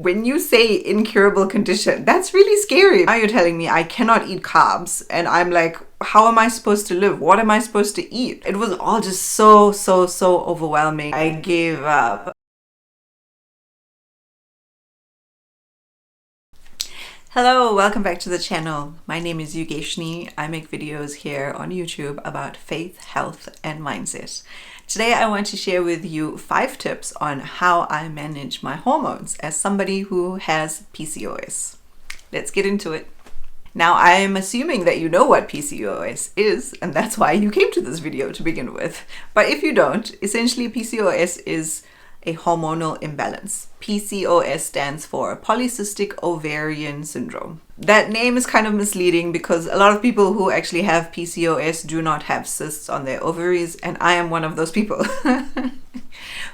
When you say incurable condition, that's really scary. Now you're telling me I cannot eat carbs, and I'm like, how am I supposed to live? What am I supposed to eat? It was all just so overwhelming. I gave up. Hello, welcome back to the channel. My name is Yugeshni. I make videos here on YouTube about faith, health, and mindset. Today I want to share with you 5 tips on how I manage my hormones as somebody who has PCOS. Let's get into it. Now, I am assuming that you know what PCOS is, and that's why you came to this video to begin with. But if you don't, essentially PCOS is a hormonal imbalance. PCOS stands for polycystic ovarian syndrome. That name is kind of misleading because a lot of people who actually have PCOS do not have cysts on their ovaries, and I am one of those people.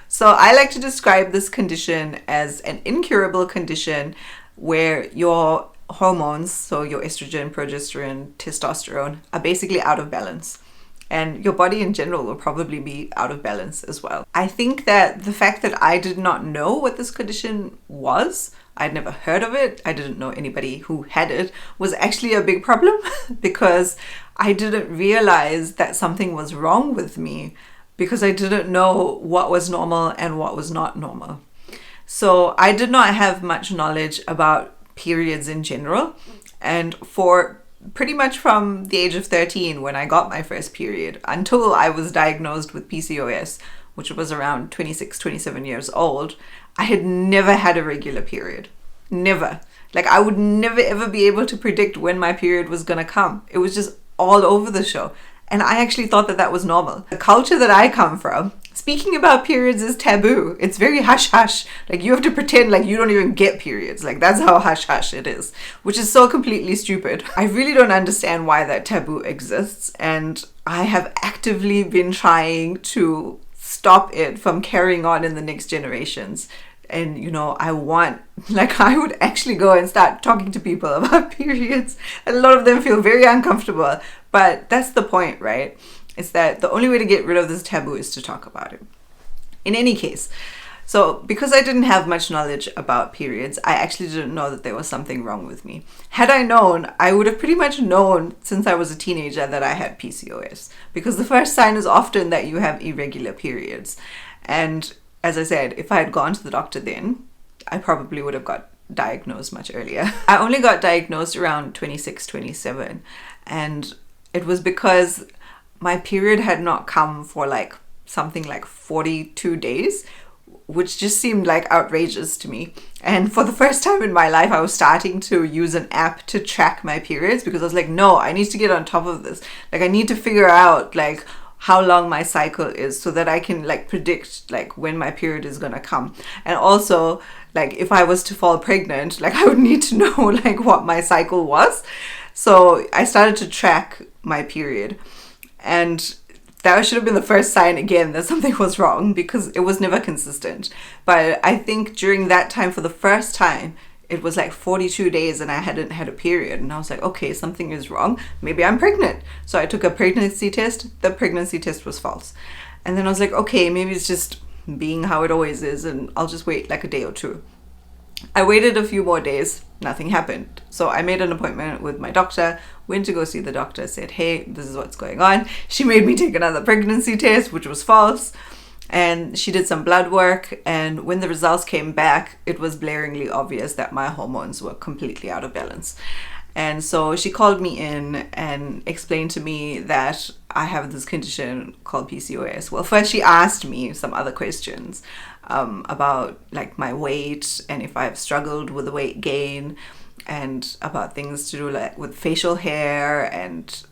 So I like to describe this condition as an incurable condition where your hormones, so your estrogen, progesterone, testosterone, are basically out of balance. And your body in general will probably be out of balance as well. I think that the fact that I did not know what this condition was, I'd never heard of it, I didn't know anybody who had it, was actually a big problem because I didn't realize that something was wrong with me because I didn't know what was normal and what was not normal. So I did not have much knowledge about periods in general, and for pretty much from the age of 13 when I got my first period until I was diagnosed with PCOS, which was around 26, 27 years old, I had never had a regular period. Never. Like, I would never ever be able to predict when my period was gonna come. It was just all over the show. And I actually thought that that was normal. The culture that I come from, speaking about periods is taboo. It's very hush-hush. Like, you have to pretend like you don't even get periods. Like, that's how hush-hush it is, which is so completely stupid. I really don't understand why that taboo exists, and I have actively been trying to stop it from carrying on in the next generations. And I would actually go and start talking to people about periods, and a lot of them feel very uncomfortable, but that's the point, right? It's that the only way to get rid of this taboo is to talk about it. In any case, so because I didn't have much knowledge about periods, I actually didn't know that there was something wrong with me. Had I known, I would have pretty much known since I was a teenager that I had PCOS, because the first sign is often that you have irregular periods. And as I said, if I had gone to the doctor then, I probably would have got diagnosed much earlier. I only got diagnosed around 26, 27, and it was because my period had not come for something like 42 days, which just seemed like outrageous to me. And for the first time in my life, I was starting to use an app to track my periods because I was like, no, I need to get on top of this. Like, I need to figure out how long my cycle is so that I can predict when my period is gonna come. And also, if I was to fall pregnant, I would need to know what my cycle was. So I started to track my period, and that should have been the first sign again that something was wrong because it was never consistent. But I think during that time, for the first time, it was 42 days and I hadn't had a period, and I was like, okay, something is wrong, maybe I'm pregnant. So I took a pregnancy test. The pregnancy test was false, and then I was like, okay, maybe it's just being how it always is, and I'll just wait a day or two. I waited a few more days, nothing happened. So I made an appointment with my doctor, went to go see the doctor, said, hey, this is what's going on. She made me take another pregnancy test, which was false. And she did some blood work, and when the results came back, it was blaringly obvious that my hormones were completely out of balance. And so she called me in and explained to me that I have this condition called PCOS. Well, first she asked me some other questions about my weight and if I've struggled with the weight gain, and about things to do with facial hair, and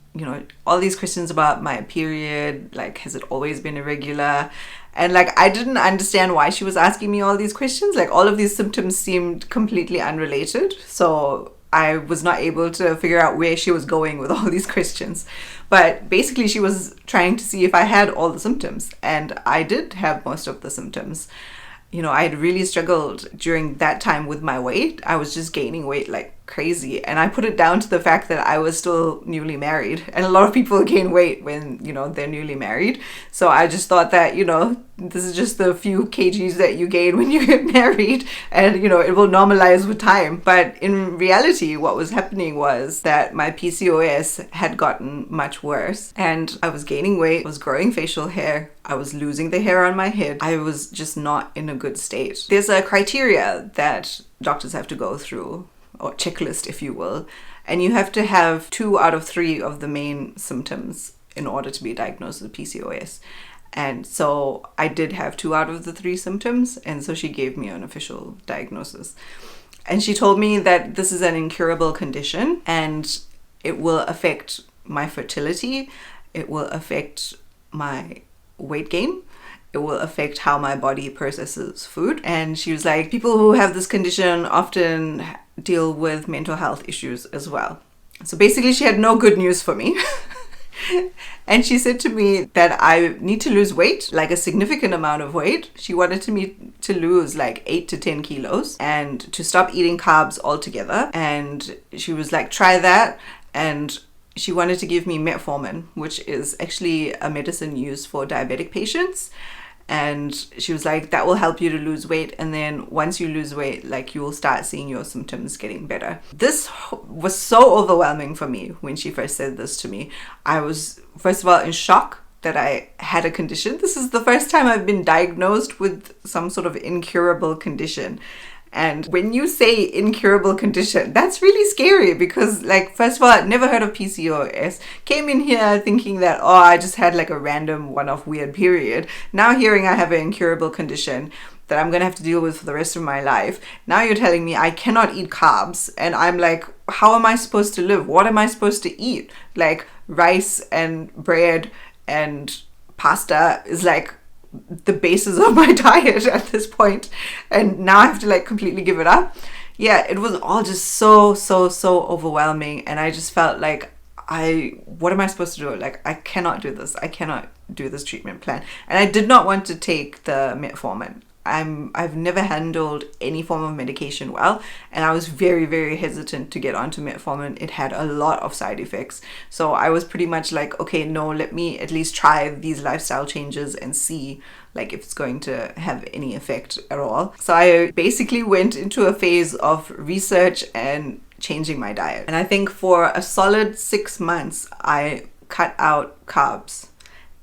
all these questions about my period, has it always been irregular? And I didn't understand why she was asking me all these questions. All of these symptoms seemed completely unrelated. So I was not able to figure out where she was going with all these questions. But basically she was trying to see if I had all the symptoms, and I did have most of the symptoms. I had really struggled during that time with my weight. I was just gaining weight crazy, and I put it down to the fact that I was still newly married, and a lot of people gain weight when, you know, they're newly married. So I just thought that, you know, this is just the few kgs that you gain when you get married, and, you know, it will normalize with time. But in reality, what was happening was that my PCOS had gotten much worse, and I was gaining weight, I was growing facial hair, I was losing the hair on my head. I was just not in a good state. There's a criteria that doctors have to go through, or checklist, if you will, and you have to have 2 out of 3 of the main symptoms in order to be diagnosed with PCOS. And so I did have 2 out of the 3 symptoms, and so she gave me an official diagnosis. And she told me that this is an incurable condition, and it will affect my fertility, it will affect my weight gain, it will affect how my body processes food. And she was like, people who have this condition often deal with mental health issues as well. So basically she had no good news for me. And she said to me that I need to lose weight, like a significant amount of weight. She wanted me to lose like 8 to 10 kilos and to stop eating carbs altogether. And she was like, try that. And she wanted to give me metformin, which is actually a medicine used for diabetic patients. And she was like, that will help you to lose weight, and then once you lose weight, like, you will start seeing your symptoms getting better. This was so overwhelming for me when she first said this to me. I was, first of all, in shock that I had a condition. This is the first time I've been diagnosed with some sort of incurable condition. And when you say incurable condition, that's really scary, because, like, first of all, I'd never heard of PCOS. Came in here thinking that, oh, I just had like a random one-off weird period. Now hearing I have an incurable condition that I'm gonna have to deal with for the rest of my life. Now you're telling me I cannot eat carbs, and I'm like, how am I supposed to live? What am I supposed to eat? Like, rice and bread and pasta is like the basis of my diet at this point, and now I have to like completely give it up. Yeah, it was all just so overwhelming, and I just felt like, what am I supposed to do? Like, I cannot do this. I cannot do this treatment plan. And I did not want to take the metformin. I've never handled any form of medication well, and I was very hesitant to get onto metformin. It had a lot of side effects. So I was pretty much like, okay, no, let me at least try these lifestyle changes and see like if it's going to have any effect at all. So I basically went into a phase of research and changing my diet. And I think for a solid 6 months, I cut out carbs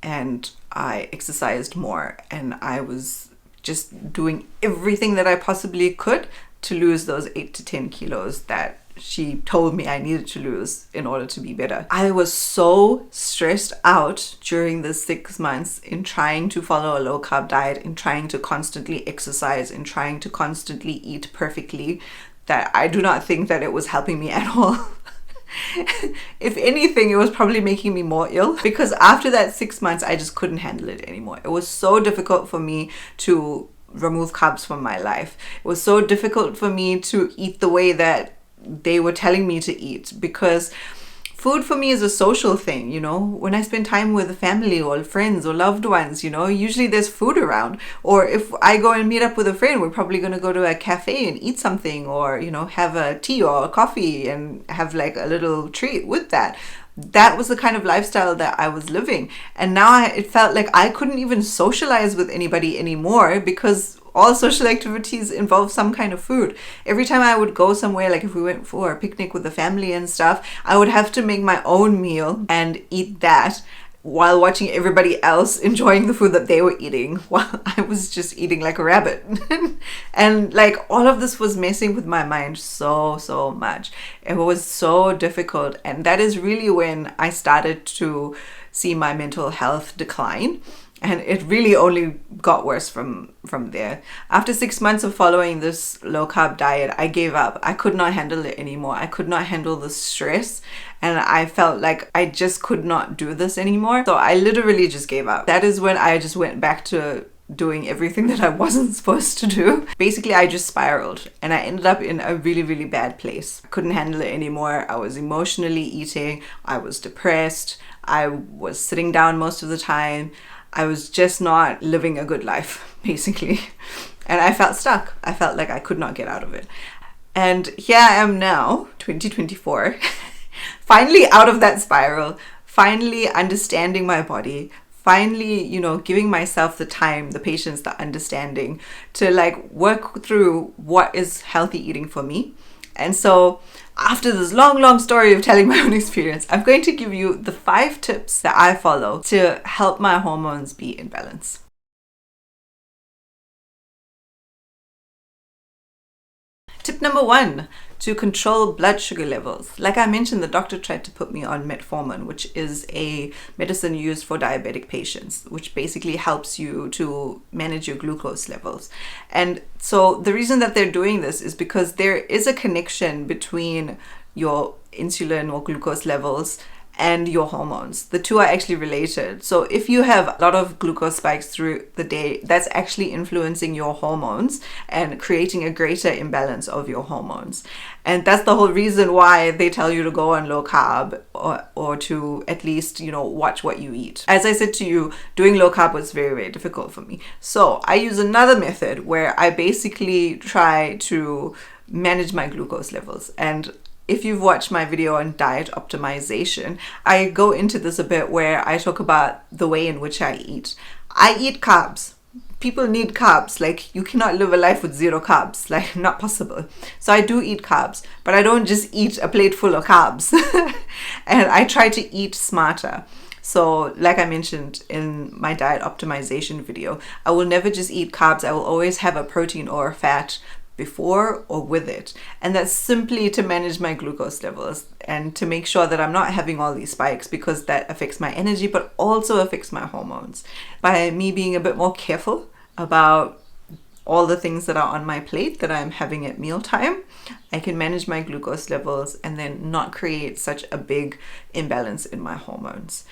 and I exercised more, and I was just doing everything that I possibly could to lose those 8 to 10 kilos that she told me I needed to lose in order to be better. I was so stressed out during the 6 months in trying to follow a low carb diet, in trying to constantly exercise, in trying to constantly eat perfectly, that I do not think that it was helping me at all. If anything, it was probably making me more ill, because after that 6 months, I just couldn't handle it anymore. It was so difficult for me to remove carbs from my life. It was so difficult for me to eat the way that they were telling me to eat, because food for me is a social thing, you know. When I spend time with family or friends or loved ones, you know, usually there's food around. Or if I go and meet up with a friend, we're probably going to go to a cafe and eat something, or, you know, have a tea or a coffee and have like a little treat with that. That was the kind of lifestyle that I was living. And now it felt like I couldn't even socialize with anybody anymore, because all social activities involve some kind of food. Every time I would go somewhere, like if we went for a picnic with the family and stuff, I would have to make my own meal and eat that while watching everybody else enjoying the food that they were eating, while I was just eating like a rabbit. And like all of this was messing with my mind so much. It was so difficult. And that is really when I started to see my mental health decline. And it really only got worse from there. After 6 months of following this low carb diet, I gave up. I could not handle it anymore. I could not handle the stress. And I felt like I just could not do this anymore. So I literally just gave up. That is when I just went back to doing everything that I wasn't supposed to do. Basically, I just spiraled and I ended up in a really bad place. I couldn't handle it anymore. I was emotionally eating. I was depressed. I was sitting down most of the time. I was just not living a good life, basically. And I felt stuck. I felt like I could not get out of it. And here I am now, 2024, finally out of that spiral, finally understanding my body, finally, giving myself the time, the patience, the understanding to like work through what is healthy eating for me. And so after this long story of telling my own experience, I'm going to give you the 5 tips that I follow to help my hormones be in balance. Tip number 1, to control blood sugar levels. Like I mentioned, the doctor tried to put me on metformin, which is a medicine used for diabetic patients, which basically helps you to manage your glucose levels. And so the reason that they're doing this is because there is a connection between your insulin or glucose levels and your hormones. The two are actually related. So if you have a lot of glucose spikes through the day, that's actually influencing your hormones and creating a greater imbalance of your hormones. And that's the whole reason why they tell you to go on low carb or to at least, watch what you eat. As I said to you, doing low carb was very, very difficult for me. So I use another method where I basically try to manage my glucose levels. And if you've watched my video on diet optimization, I go into this a bit where I talk about the way in which I eat. I eat carbs. People need carbs. Like, you cannot live a life with 0 carbs. Like, not possible. So I do eat carbs, but I don't just eat a plate full of carbs. And I try to eat smarter. So like I mentioned in my diet optimization video, I will never just eat carbs. I will always have a protein or a fat before or with it. And that's simply to manage my glucose levels and to make sure that I'm not having all these spikes, because that affects my energy but also affects my hormones. By me being a bit more careful about all the things that are on my plate that I'm having at mealtime, I can manage my glucose levels and then not create such a big imbalance in my hormones.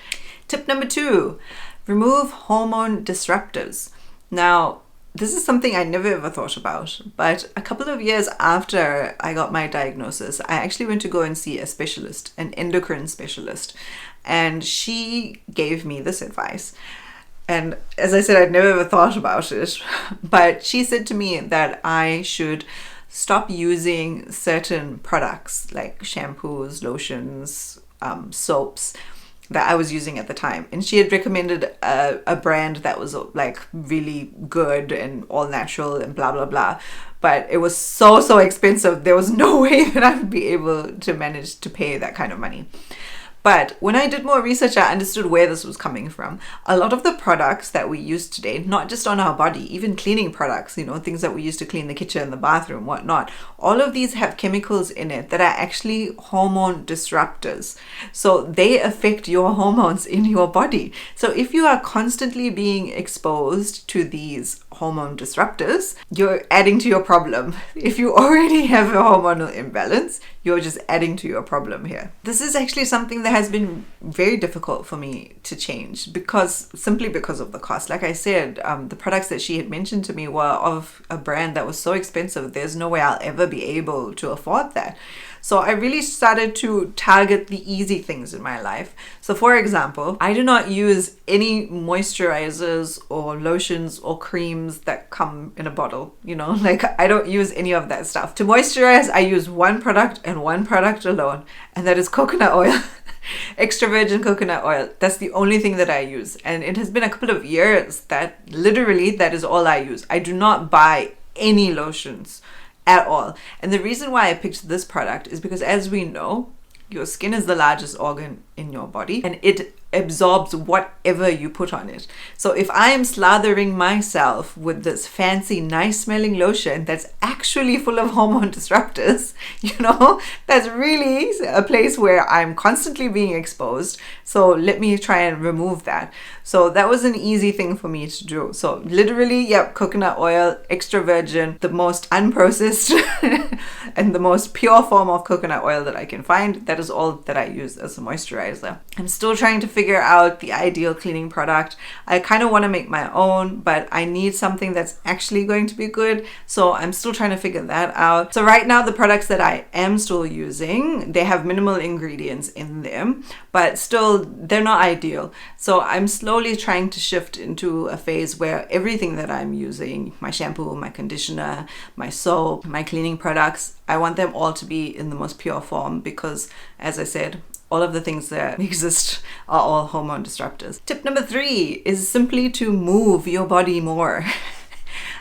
Tip number 2, remove hormone disruptors. Now, this is something I never ever thought about, but a couple of years after I got my diagnosis, I actually went to go and see a specialist, an endocrine specialist, and she gave me this advice. And as I said, I'd never ever thought about it, but she said to me that I should stop using certain products like shampoos, lotions, soaps that I was using at the time. And she had recommended a brand that was like really good and all natural and blah, blah, blah. But it was so expensive. There was no way that I would be able to manage to pay that kind of money. But when I did more research, I understood where this was coming from. A lot of the products that we use today, not just on our body, even cleaning products, things that we use to clean the kitchen, the bathroom, whatnot, all of these have chemicals in it that are actually hormone disruptors. So they affect your hormones in your body. So if you are constantly being exposed to these hormone disruptors, you're adding to your problem. If you already have a hormonal imbalance, you're just adding to your problem here. This is actually something that has been very difficult for me to change simply because of the cost. Like I said, the products that she had mentioned to me were of a brand that was so expensive. There's no way I'll ever be able to afford that. So I really started to target the easy things in my life. So for example, I do not use any moisturizers or lotions or creams that come in a bottle, like I don't use any of that stuff. To moisturize, I use one product and one product alone, and that is coconut oil. Extra virgin coconut oil. That's the only thing that I use. And it has been a couple of years that literally that is all I use. I do not buy any lotions at all. And the reason why I picked this product is because, as we know, your skin is the largest organ in your body and it absorbs whatever you put on it. So if I am slathering myself with this fancy, nice smelling lotion that's actually full of hormone disruptors, that's really a place where I'm constantly being exposed. So let me try and remove that. So that was an easy thing for me to do. So literally, coconut oil, extra virgin, the most unprocessed and the most pure form of coconut oil that I can find. That is all that I use as a moisturizer. I'm still trying to figure out the ideal cleaning product. I kind of want to make my own, but I need something that's actually going to be good. So I'm still trying to figure that out. So right now, the products that I am still using, they have minimal ingredients in them, but still they're not ideal. So I'm slowly trying to shift into a phase where everything that I'm using, my shampoo, my conditioner, my soap, my cleaning products, I want them all to be in the most pure form because, as I said, all of the things that exist are all hormone disruptors. Tip number 3 is simply to move your body more.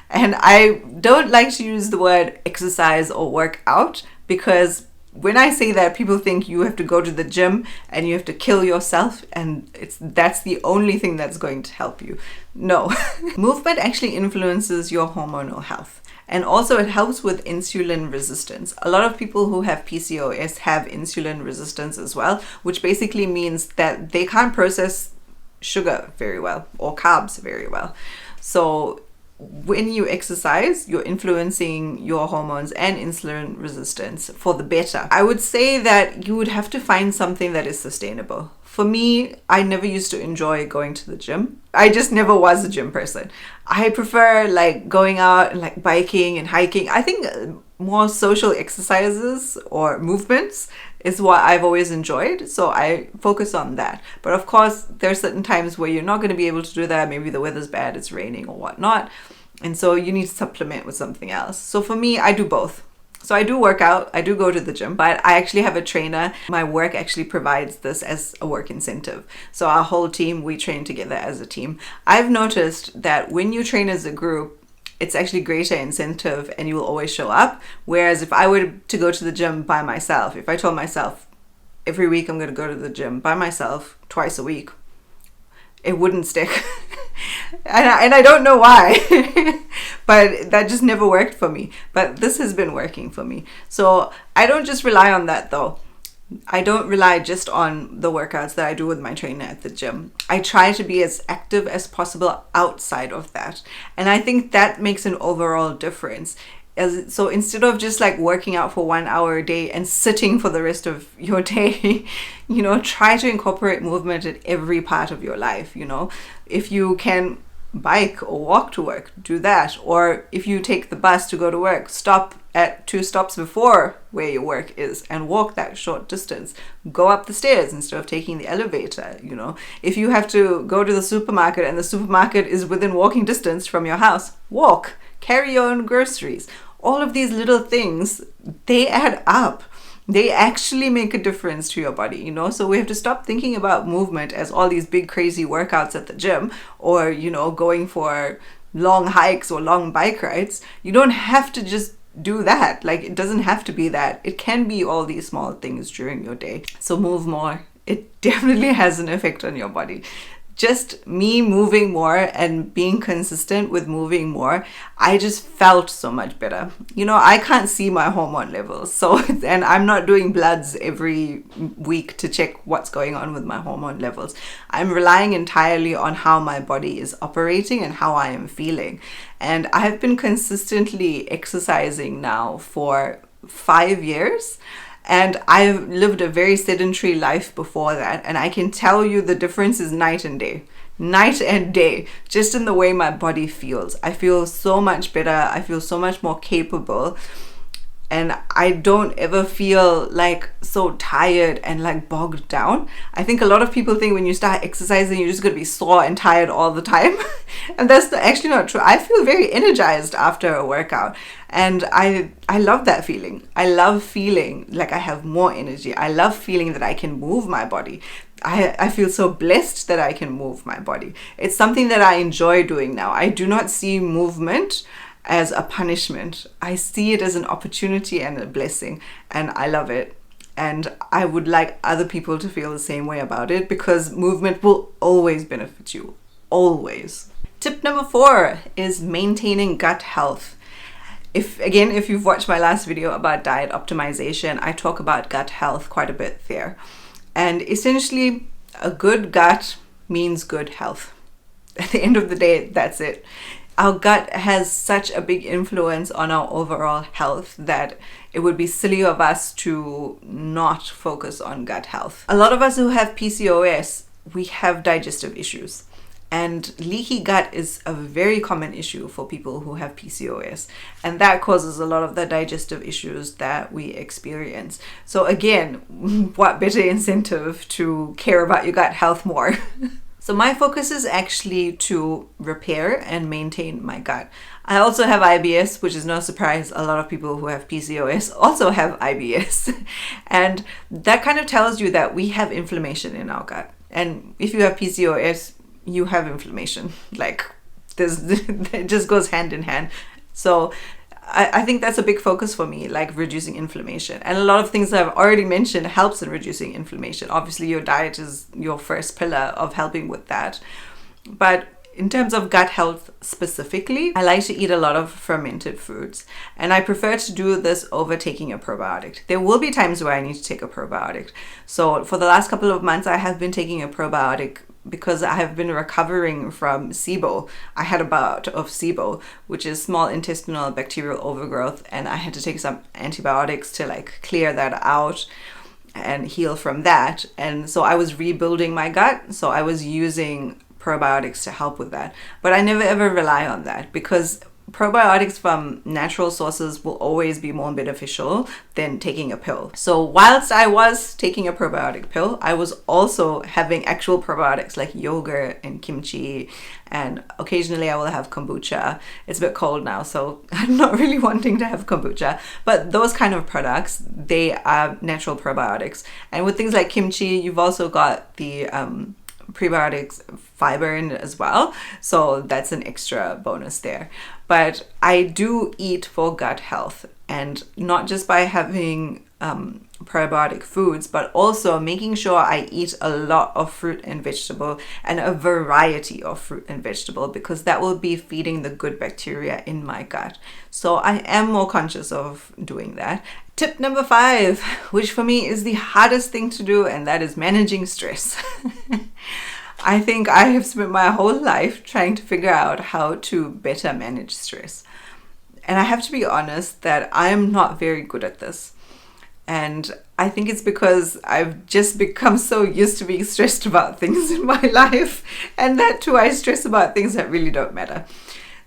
And I don't like to use the word exercise or work out because when I say that, people think you have to go to the gym and you have to kill yourself and that's the only thing that's going to help you. No. Movement actually influences your hormonal health. And also it helps with insulin resistance. A lot of people who have PCOS have insulin resistance as well, which basically means that they can't process sugar very well or carbs very well. So when you exercise, you're influencing your hormones and insulin resistance for the better. I would say that you would have to find something that is sustainable. For me, I never used to enjoy going to the gym. I just never was a gym person. I prefer like going out and like biking and hiking. I think more social exercises or movements is what I've always enjoyed. So I focus on that. But of course, there are certain times where you're not going to be able to do that. Maybe the weather's bad, it's raining or whatnot. And so you need to supplement with something else. So for me, I do both. So I do work out, I do go to the gym, but I actually have a trainer. My work actually provides this as a work incentive. So our whole team, we train together as a team. I've noticed that when you train as a group, it's actually greater incentive and you will always show up. Whereas if I were to go to the gym by myself, if I told myself every week I'm going to go to the gym by myself twice a week, it wouldn't stick. and I don't know why, but that just never worked for me. But this has been working for me. So I don't just rely on that though. I don't rely just on the workouts that I do with my trainer at the gym. I try to be as active as possible outside of that. And I think that makes an overall difference. So instead of just like working out for 1 hour a day and sitting for the rest of your day, try to incorporate movement in every part of your life. If you can bike or walk to work, do that. Or if you take the bus to go to work, stop at 2 stops before where your work is and walk that short distance. Go up the stairs instead of taking the elevator. If you have to go to the supermarket and the supermarket is within walking distance from your house, walk. Carry your own groceries. All of these little things, they add up. They actually make a difference to your body, So we have to stop thinking about movement as all these big crazy workouts at the gym or, going for long hikes or long bike rides. You don't have to just do that. Like, it doesn't have to be that. It can be all these small things during your day. So move more. It definitely has an effect on your body. Just me moving more and being consistent with moving more, I just felt so much better. I can't see my hormone levels. And I'm not doing bloods every week to check what's going on with my hormone levels. I'm relying entirely on how my body is operating and how I am feeling. And I have been consistently exercising now for 5 years. And I've lived a very sedentary life before that. And I can tell you the difference is night and day, just in the way my body feels. I feel so much better. I feel so much more capable. And I don't ever feel like so tired and like bogged down. I think a lot of people think when you start exercising, you're just going to be sore and tired all the time. And that's actually not true. I feel very energized after a workout. And I love that feeling. I love feeling like I have more energy. I love feeling that I can move my body. I feel so blessed that I can move my body. It's something that I enjoy doing now. I do not see movement as a punishment. I see it as an opportunity and a blessing, and I love it. And I would like other people to feel the same way about it because movement will always benefit you. Always. Tip number 4 is maintaining gut health. If you've watched my last video about diet optimization, I talk about gut health quite a bit there. And essentially, a good gut means good health. At the end of the day, that's it. Our gut has such a big influence on our overall health that it would be silly of us to not focus on gut health. A lot of us who have PCOS, we have digestive issues. And leaky gut is a very common issue for people who have PCOS. And that causes a lot of the digestive issues that we experience. So again, what better incentive to care about your gut health more? So my focus is actually to repair and maintain my gut. I also have IBS, which is no surprise. A lot of people who have PCOS also have IBS. And that kind of tells you that we have inflammation in our gut. And if you have PCOS, you have inflammation. Like, it just goes hand in hand. So I think that's a big focus for me, like reducing inflammation. And a lot of things that I've already mentioned helps in reducing inflammation. Obviously, your diet is your first pillar of helping with that. But in terms of gut health specifically, I like to eat a lot of fermented foods. And I prefer to do this over taking a probiotic. There will be times where I need to take a probiotic. So for the last couple of months, I have been taking a probiotic because I have been recovering from SIBO. I had a bout of SIBO, which is small intestinal bacterial overgrowth, and I had to take some antibiotics to like clear that out and heal from that. And so I was rebuilding my gut, so I was using probiotics to help with that. But I never ever rely on that, because probiotics from natural sources will always be more beneficial than taking a pill. So whilst I was taking a probiotic pill, I was also having actual probiotics like yogurt and kimchi, and occasionally I will have kombucha. It's a bit cold now, so I'm not really wanting to have kombucha, but those kind of products, they are natural probiotics. And with things like kimchi, you've also got the prebiotics fiber in it as well, so that's an extra bonus there. But I do eat for gut health, and not just by having probiotic foods, but also making sure I eat a lot of fruit and vegetable, and a variety of fruit and vegetable, because that will be feeding the good bacteria in my gut. So I am more conscious of doing that. Tip number 5, which for me is the hardest thing to do, and that is managing stress. I think I have spent my whole life trying to figure out how to better manage stress. And I have to be honest that I am not very good at this. And I think it's because I've just become so used to being stressed about things in my life. And that too, I stress about things that really don't matter.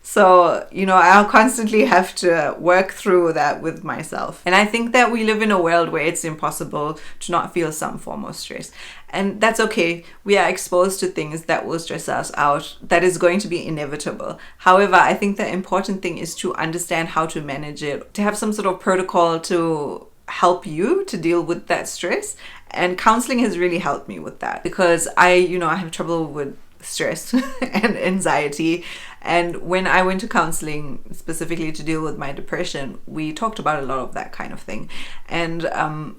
So, I'll constantly have to work through that with myself. And I think that we live in a world where it's impossible to not feel some form of stress. And that's okay. We are exposed to things that will stress us out. That is going to be inevitable. However, I think the important thing is to understand how to manage it, to have some sort of protocol to help you to deal with that stress. And counseling has really helped me with that, because I have trouble with stress and anxiety. And when I went to counseling specifically to deal with my depression, we talked about a lot of that kind of thing. And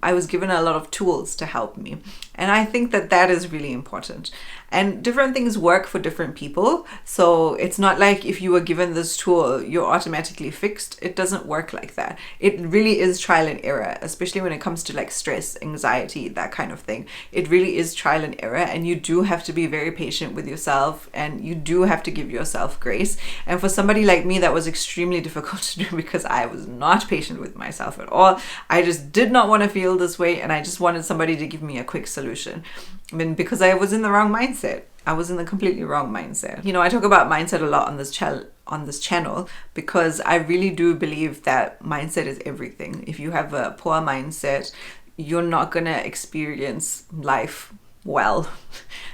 I was given a lot of tools to help me. And I think that that is really important. And different things work for different people. So it's not like if you were given this tool, you're automatically fixed. It doesn't work like that. It really is trial and error, especially when it comes to like stress, anxiety, that kind of thing. It really is trial and error. And you do have to be very patient with yourself, and you do have to give yourself grace. And for somebody like me, that was extremely difficult to do, because I was not patient with myself at all. I just did not want to feel this way, and I just wanted somebody to give me a quick solution. I mean, because I was in the wrong mindset. I was in the completely wrong mindset. I talk about mindset a lot on this channel, because I really do believe that mindset is everything. If you have a poor mindset, you're not going to experience life well.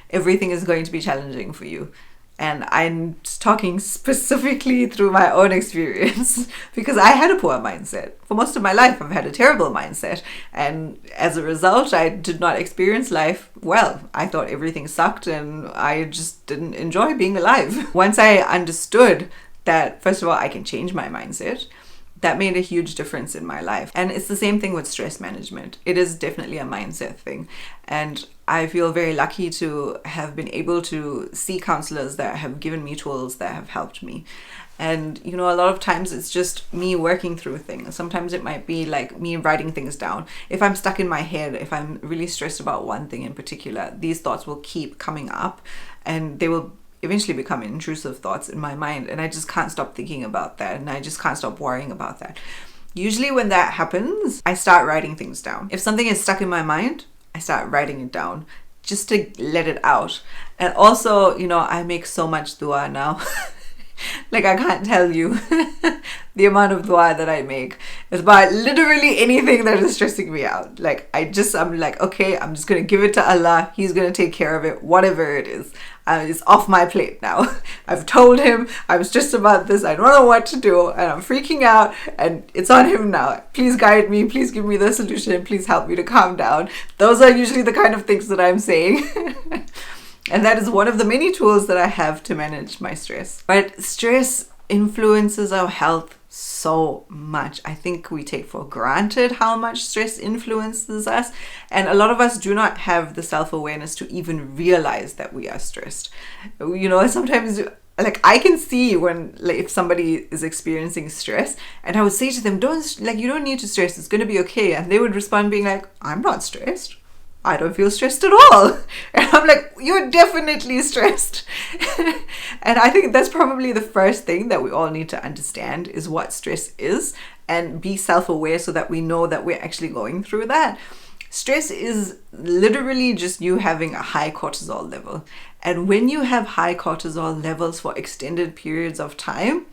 Everything is going to be challenging for you. And I'm talking specifically through my own experience, because I had a poor mindset. For most of my life, I've had a terrible mindset. And as a result, I did not experience life well. I thought everything sucked, and I just didn't enjoy being alive. Once I understood that, first of all, I can change my mindset, that made a huge difference in my life. And it's the same thing with stress management. It is definitely a mindset thing. And I feel very lucky to have been able to see counselors that have given me tools that have helped me. And, a lot of times it's just me working through things. Sometimes it might be like me writing things down. If I'm stuck in my head, if I'm really stressed about one thing in particular, these thoughts will keep coming up, and they will eventually become intrusive thoughts in my mind, and I just can't stop thinking about that, and I just can't stop worrying about that. Usually when that happens, I start writing things down. If something is stuck in my mind, I start writing it down just to let it out. And also, I make so much dua now. Like, I can't tell you the amount of dua that I make. It's about literally anything that is stressing me out. Like, I'm like, okay, I'm just going to give it to Allah. He's going to take care of it, whatever it is. It's off my plate now. I've told him I'm stressed about this. I don't know what to do and I'm freaking out and it's on him now. Please guide me. Please give me the solution. Please help me to calm down. Those are usually the kind of things that I'm saying. And that is one of the many tools that I have to manage my stress. But stress influences our health so much. I think we take for granted how much stress influences us, and a lot of us do not have the self-awareness to even realize that we are stressed. Sometimes like I can see when, like, if somebody is experiencing stress, and I would say to them, you don't need to stress, it's going to be okay, and they would respond being like, I'm not stressed. I don't feel stressed at all. And I'm like, you're definitely stressed. And I think that's probably the first thing that we all need to understand is what stress is, and be self-aware so that we know that we're actually going through that. Stress is literally just you having a high cortisol level. And when you have high cortisol levels for extended periods of time,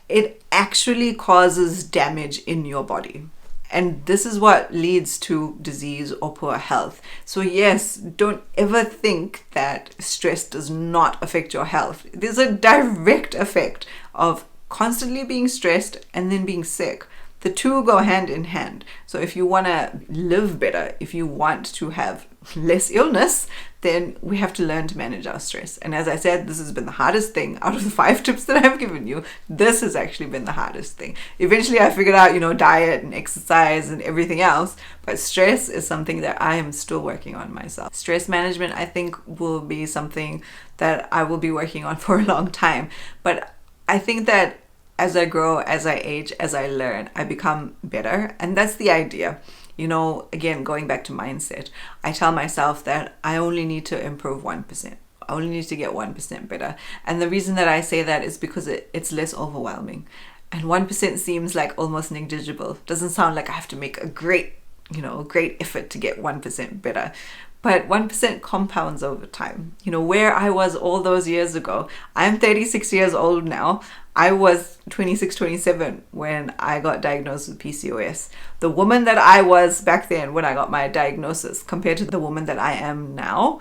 it actually causes damage in your body. And this is what leads to disease or poor health. So yes, don't ever think that stress does not affect your health. There's a direct effect of constantly being stressed and then being sick. The two go hand in hand. So if you want to live better, if you want to have less illness, then we have to learn to manage our stress. And as I said, this has been the hardest thing out of the 5 tips that I've given you. This has actually been the hardest thing. Eventually I figured out, diet and exercise and everything else, but stress is something that I am still working on myself. Stress management, I think, will be something that I will be working on for a long time. But I think that as I grow, as I age, as I learn, I become better. And that's the idea. Again, going back to mindset, I tell myself that I only need to improve 1%. I only need to get 1% better. And the reason that I say that is because it's less overwhelming. And 1% seems like almost negligible. Doesn't sound like I have to make a great effort to get 1% better. But 1% compounds over time. Where I was all those years ago, I'm 36 years old now. I was 26, 27 when I got diagnosed with PCOS. The woman that I was back then when I got my diagnosis compared to the woman that I am now,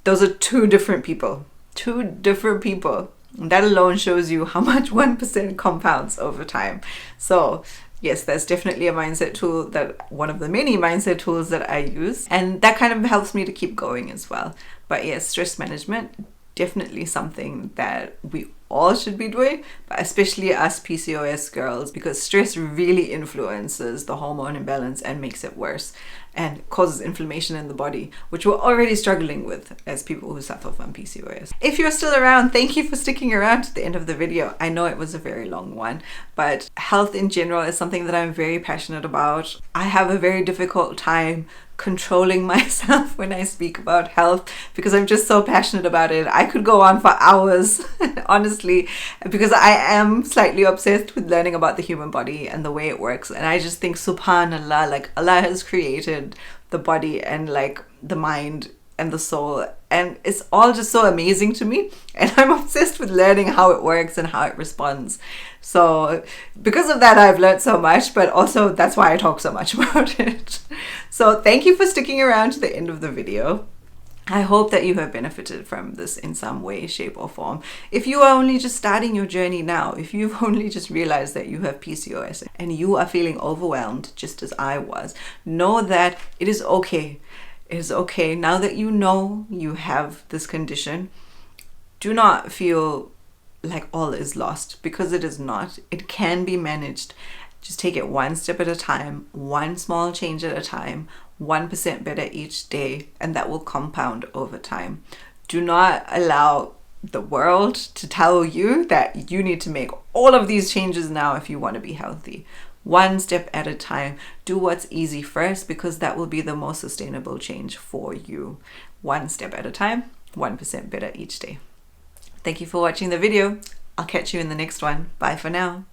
those are two different people. Two different people. And that alone shows you how much 1% compounds over time. So yes, that's definitely a mindset tool, that one of the many mindset tools that I use. And that kind of helps me to keep going as well. But yes, stress management, definitely something that we all should be doing, but especially us PCOS girls, because stress really influences the hormone imbalance and makes it worse and causes inflammation in the body, which we're already struggling with as people who suffer from PCOS. If you're still around, thank you for sticking around to the end of the video. I know it was a very long one, but health in general is something that I'm very passionate about. I have a very difficult time controlling myself when I speak about health because I'm just so passionate about it. I could go on for hours, honestly, because I am slightly obsessed with learning about the human body and the way it works. And I just think, subhanallah, like Allah has created the body and like the mind and the soul, and it's all just so amazing to me, and I'm obsessed with learning how it works and how it responds. So because of that, I've learned so much, but also that's why I talk so much about it. So thank you for sticking around to the end of the video. I hope that you have benefited from this in some way, shape or form. If you are only just starting your journey now, if you've only just realized that you have PCOS and you are feeling overwhelmed just as I was, know that it is okay. It is okay. Now that you know you have this condition, do not feel like all is lost, because it is not. It can be managed. Just take it one step at a time, one small change at a time, 1% better each day, and that will compound over time. Do not allow the world to tell you that you need to make all of these changes now if you want to be healthy. One step at a time. Do what's easy first, because that will be the most sustainable change for you. One step at a time, 1% better each day. Thank you for watching the video. I'll catch you in the next one. Bye for now.